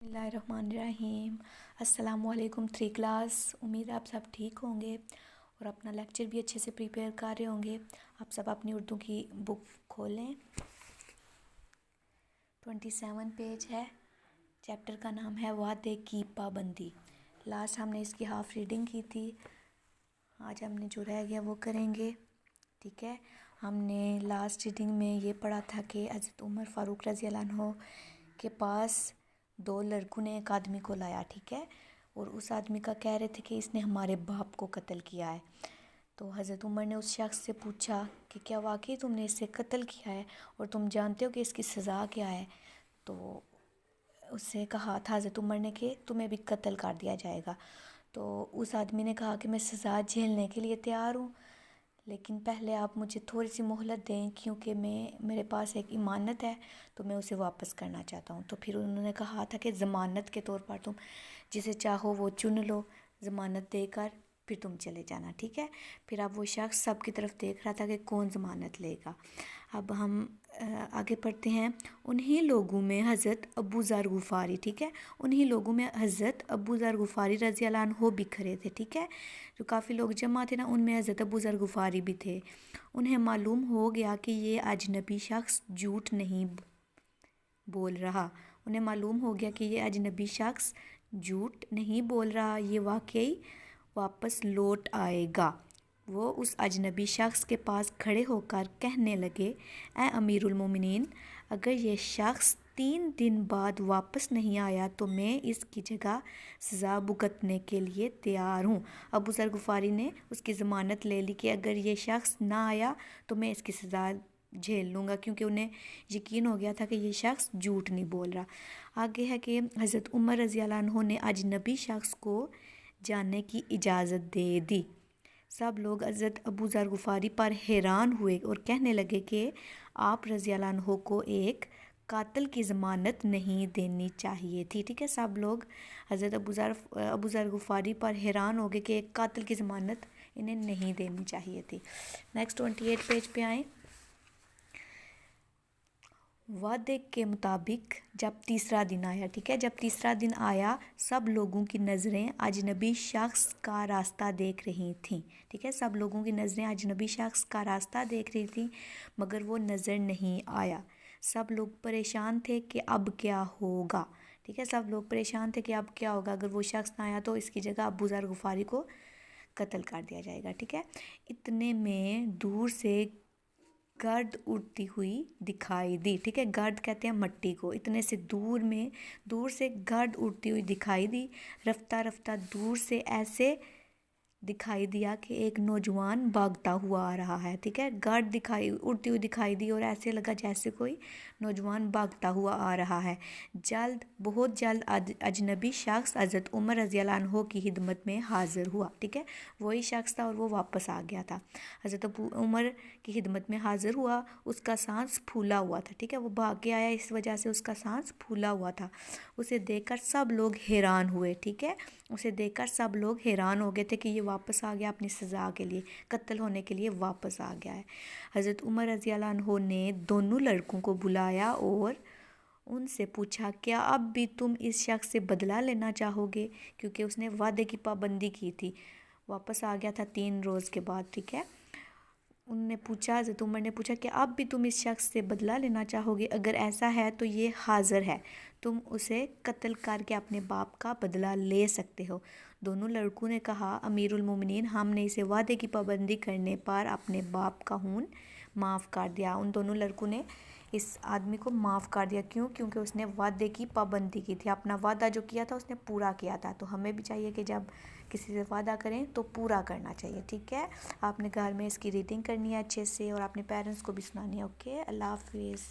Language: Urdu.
بسم اللہ الرحمن الرحیم۔ السلام علیکم 3 کلاس، امید ہے آپ سب ٹھیک ہوں گے اور اپنا لیکچر بھی اچھے سے پریپیئر کر رہے ہوں گے۔ آپ سب اپنی اردو کی بک کھولیں، 27 پیج ہے، چیپٹر کا نام ہے وعدے کی پابندی۔ لاسٹ ہم نے اس کی ہاف ریڈنگ کی تھی، آج ہم نے جو رہ گیا وہ کریں گے، ٹھیک ہے۔ ہم نے لاسٹ ریڈنگ میں یہ پڑھا تھا کہ حضرت عمر فاروق رضی اللہ عنہ کے پاس 2 لڑکوں نے ایک آدمی کو لایا، ٹھیک ہے، اور اس آدمی کا کہہ رہے تھے کہ اس نے ہمارے باپ کو قتل کیا ہے۔ تو حضرت عمر نے اس شخص سے پوچھا کہ کیا واقعی تم نے اسے قتل کیا ہے اور تم جانتے ہو کہ اس کی سزا کیا ہے؟ تو اس سے کہا تھا حضرت عمر نے کہ تمہیں بھی قتل کر دیا جائے گا۔ تو اس آدمی نے کہا کہ میں سزا جھیلنے کے لیے تیار ہوں، لیکن پہلے آپ مجھے تھوڑی سی مہلت دیں، کیونکہ میرے پاس ایک امانت ہے تو میں اسے واپس کرنا چاہتا ہوں۔ تو پھر انہوں نے کہا تھا کہ ضمانت کے طور پر تم جسے چاہو وہ چن لو، ضمانت دے کر پھر تم چلے جانا، ٹھیک ہے۔ پھر اب وہ شخص سب کی طرف دیکھ رہا تھا کہ کون ضمانت لے گا۔ اب ہم آگے پڑھتے ہیں۔ انہی لوگوں میں حضرت ابو ذر غفاری، ٹھیک ہے، انہی لوگوں میں حضرت ابو ذر غفاری رضی اللہ عنہ بھی کھڑے تھے، ٹھیک ہے۔ جو کافی لوگ جمع تھے نا، ان میں حضرت ابو ذر غفاری بھی تھے۔ انہیں معلوم ہو گیا کہ یہ اجنبی شخص جھوٹ نہیں بول رہا، انہیں معلوم ہو گیا کہ یہ اجنبی شخص جھوٹ نہیں بول رہا، یہ واقعی واپس لوٹ آئے گا۔ وہ اس اجنبی شخص کے پاس کھڑے ہو کر کہنے لگے، اے امیر المومنین، اگر یہ شخص 3 دن بعد واپس نہیں آیا تو میں اس کی جگہ سزا بھگتنے کے لیے تیار ہوں۔ ابو ذر غفاری نے اس کی ضمانت لے لی کہ اگر یہ شخص نہ آیا تو میں اس کی سزا جھیل لوں گا، کیونکہ انہیں یقین ہو گیا تھا کہ یہ شخص جھوٹ نہیں بول رہا۔ آگے ہے کہ حضرت عمر رضی اللہ عنہ نے اجنبی شخص کو جانے کی اجازت دے دی۔ سب لوگ حضرت ابو ذر غفاری پر حیران ہوئے اور کہنے لگے کہ آپ رضی اللہ عنہ کو ایک قاتل کی ضمانت نہیں دینی چاہیے تھی، ٹھیک ہے۔ سب لوگ حضرت ابو ذر غفاری پر حیران ہو گئے کہ ایک قاتل کی ضمانت انہیں نہیں دینی چاہیے تھی۔ نیکسٹ 28 پیج پہ آئیں۔ وعدے کے مطابق جب تیسرا دن آیا، ٹھیک ہے، جب تیسرا دن آیا سب لوگوں کی نظریں اجنبی شخص کا راستہ دیکھ رہی تھیں، ٹھیک ہے، سب لوگوں کی نظریں اجنبی شخص کا راستہ دیکھ رہی تھیں مگر وہ نظر نہیں آیا۔ سب لوگ پریشان تھے کہ اب کیا ہوگا، ٹھیک ہے، سب لوگ پریشان تھے کہ اب کیا ہوگا، اگر وہ شخص نہ آیا تو اس کی جگہ ابو ذر غفاری کو قتل کر دیا جائے گا، ٹھیک ہے۔ اتنے میں دور سے گرد اڑتی ہوئی دکھائی دی، ٹھیک ہے، گرد کہتے ہیں مٹی کو۔ اتنے سے دور سے گرد اڑتی ہوئی دکھائی دی، رفتہ رفتہ دور سے ایسے دکھائی دیا کہ ایک نوجوان بھاگتا ہوا آ رہا ہے، ٹھیک ہے، گرد اڑتی ہوئی دکھائی دی اور ایسے لگا جیسے کوئی نوجوان بھاگتا ہوا آ رہا ہے۔ بہت جلد اجنبی شخص حضرت عمر رضی اللہ عنہ کی خدمت میں حاضر ہوا، ٹھیک ہے، وہی شخص تھا اور وہ واپس آ گیا تھا۔ حضرت عمر کی خدمت میں حاضر ہوا، اس کا سانس پھولا ہوا تھا، ٹھیک ہے، وہ بھاگ کے آیا اس وجہ سے اس کا سانس پھولا ہوا تھا۔ اسے دیکھ کر سب لوگ حیران ہوئے، ٹھیک ہے، اسے دیکھ کر سب لوگ حیران ہو گئے تھے کہ یہ واپس آ گیا اپنی سزا کے لیے، قتل ہونے کے لیے واپس آ گیا ہے۔ حضرت عمر رضی اللہ عنہ نے دونوں لڑکوں کو بلایا اور ان سے پوچھا، کیا اب بھی تم اس شخص سے بدلہ لینا چاہو گے؟ کیونکہ اس نے وعدے کی پابندی کی تھی، واپس آ گیا تھا 3 روز کے بعد، ٹھیک ہے۔ حضرت عمر نے پوچھا کہ اب بھی تم اس شخص سے بدلہ لینا چاہو گے؟ اگر ایسا ہے تو یہ حاضر ہے، تم اسے قتل کر کے اپنے باپ کا بدلہ لے سکتے ہو۔ دونوں لڑکوں نے کہا، امیر المومنین، ہم نے اسے وعدے کی پابندی کرنے پر اپنے باپ کا خون معاف کر دیا۔ ان دونوں لڑکوں نے اس آدمی کو معاف کر دیا، کیوں؟ کیونکہ اس نے وعدے کی پابندی کی تھی، اپنا وعدہ جو کیا تھا اس نے پورا کیا تھا۔ تو ہمیں بھی چاہیے کہ جب کسی سے وعدہ کریں تو پورا کرنا چاہیے، ٹھیک ہے۔ آپ نے گھر میں اس کی ریڈنگ کرنی ہے اچھے سے اور اپنے پیرنٹس کو بھی سنانی ہے، اوکے، اللہ حافظ۔